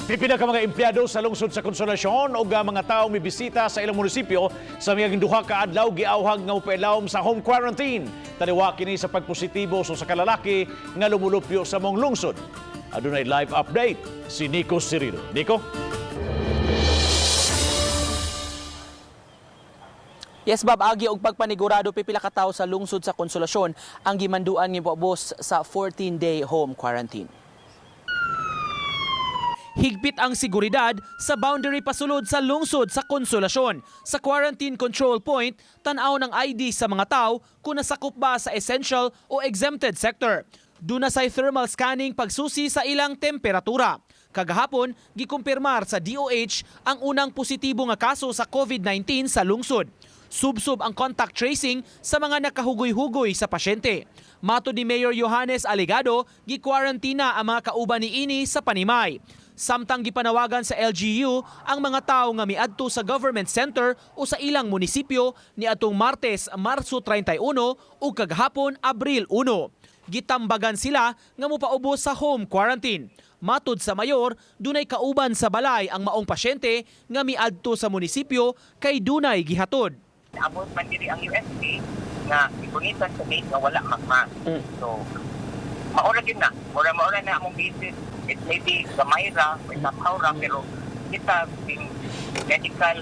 Pipila ka mga empleyado sa lungsod sa Consolacion o mga taong mibisita sa ilang munisipyo sa miaging duha ka adlaw giawhag nga mopailawom sa home quarantine. Taliwa kini sa pagpositibo sa kalalaki nga lumulupyo sa mong lungsod. Adunay live update si Nico Cirilo. Nico? Yes, Bob, agi og pagpanigurado pipila ka tawo sa lungsod sa Consolacion ang gimanduan nga moabos sa 14-day home quarantine. Higpit ang seguridad sa boundary pasulod sa lungsod sa Consolacion. Sa quarantine control point, tan-aw ng ID sa mga tao kung nasakop ba sa essential o exempted sector. Duna say thermal scanning pagsusi sa ilang temperatura. Kagahapon, gikumpirmar sa DOH ang unang positibo nga kaso sa COVID-19 sa lungsod. Subsub ang contact tracing sa mga nakahugoy-hugoy sa pasyente. Mato ni Mayor Johannes Aligado, gi-quarantina ang mga kauban ni ini sa Panimay. Samtang gipanawagan sa LGU ang mga tao nga miadto sa government center o sa ilang munisipyo ni atong Martes, Marso 31 o kagahapon, Abril 1. Gitambagan sila nga mopaubos sa home quarantine. Matud sa mayor, dunay kauban sa balay ang maong pasyente nga miadto sa munisipyo kay dunay gihatod. Abot man diri ang USP nga ibunitan sa gate nga wala makma. So maura gyud na. Maura na among visit. It may be gamay ra, may somehow ra, pero kita being medical,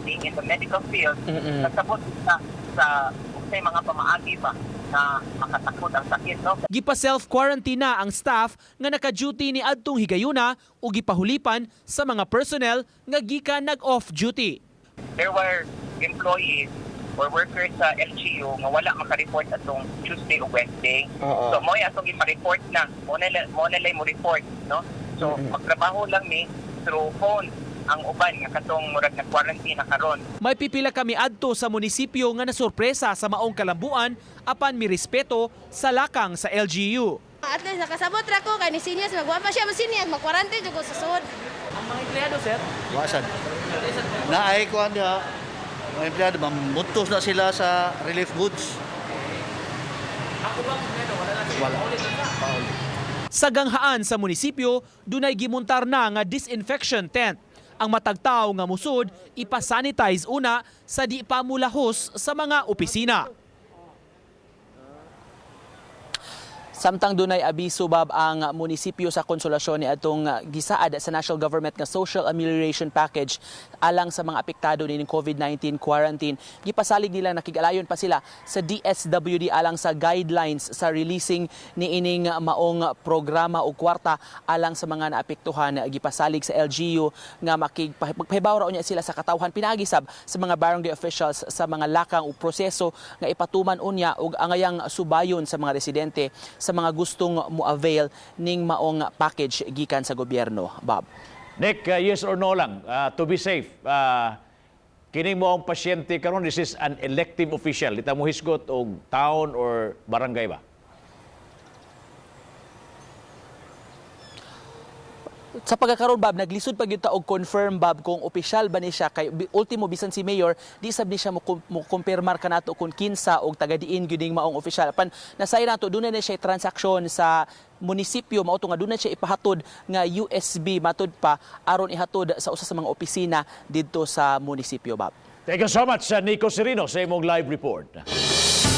being in the medical field, nasabot na sa mga pamaagi ba na makatakot ang sakit, no? Gipa-self-quarantine na ang staff nga naka-duty ni adtong higayuna o gipahulipan sa mga personnel nga gikan nag-off duty. There were employees or workers sa LGU nga wala maka-report atong Tuesday o Wednesday. So mo atong ipa-report na. Mo na lay mo report, no? So magtrabaho lang ni through phone ang uban nga katong murag na quarantine na karon. May pipila kami adto sa munisipyo nga nasurpresa sa maong kalambuan apan mi respeto sa lakang sa LGU. At least nakasabot ra ko kay ni seniors magwa pa siya masinyas mag-quarantine jud ko sa sud. Ang mga empleyado, sir? Wasan. Naay ko anda mga empleyado, mamutos na sila sa relief goods. Ako bang empleyado? Wala lang. Wala. Sa ganghaan sa munisipyo, dunay gimuntar na nga disinfection tent. Ang matagtaw nga musod, ipasanitize una sa di pa mulahos sa mga opisina. Samtang dunay abiso, Bob, ang munisipyo sa Consolacion ni atong gisaad sa national government nga social amelioration package alang sa mga apektado ni COVID-19 quarantine. Gipasalig nila nakigalayon pa sila sa DSWD alang sa guidelines sa releasing ni ining maong programa o kwarta alang sa mga naapektuhan. Gipasalig sa LGU nga makigpahibaw ra unya sila sa katawhan pinagisab sa mga barangay officials sa mga lakang o proseso nga ipatuman unya og angayang subayon sa mga residente sa mga gustong mo-avail ning maong package gikan sa gobyerno, Bob. Nick, yes or no lang, to be safe, kining mo ang pasyente karon, this is an elective official. Ita mo hisgot og town or barangay ba? Sa pagkakaroon, Bob, naglisod pag yun og confirm, Bob, kung opisyal ba ni siya. Kay ultimo, bisan si Mayor, di sab ni siya mo kumpirmar ka nato kung kinsa o tagadiin gyuding maong opisyal. Pan nasay nato, doon na siya transaksyon sa munisipyo, mauto nga doon na siya ipahatod nga USB matud pa aron ihatod sa usa sa mga opisina didto sa munisipyo, Bob. Thank you so much, Nico Cirino, sa imong live report.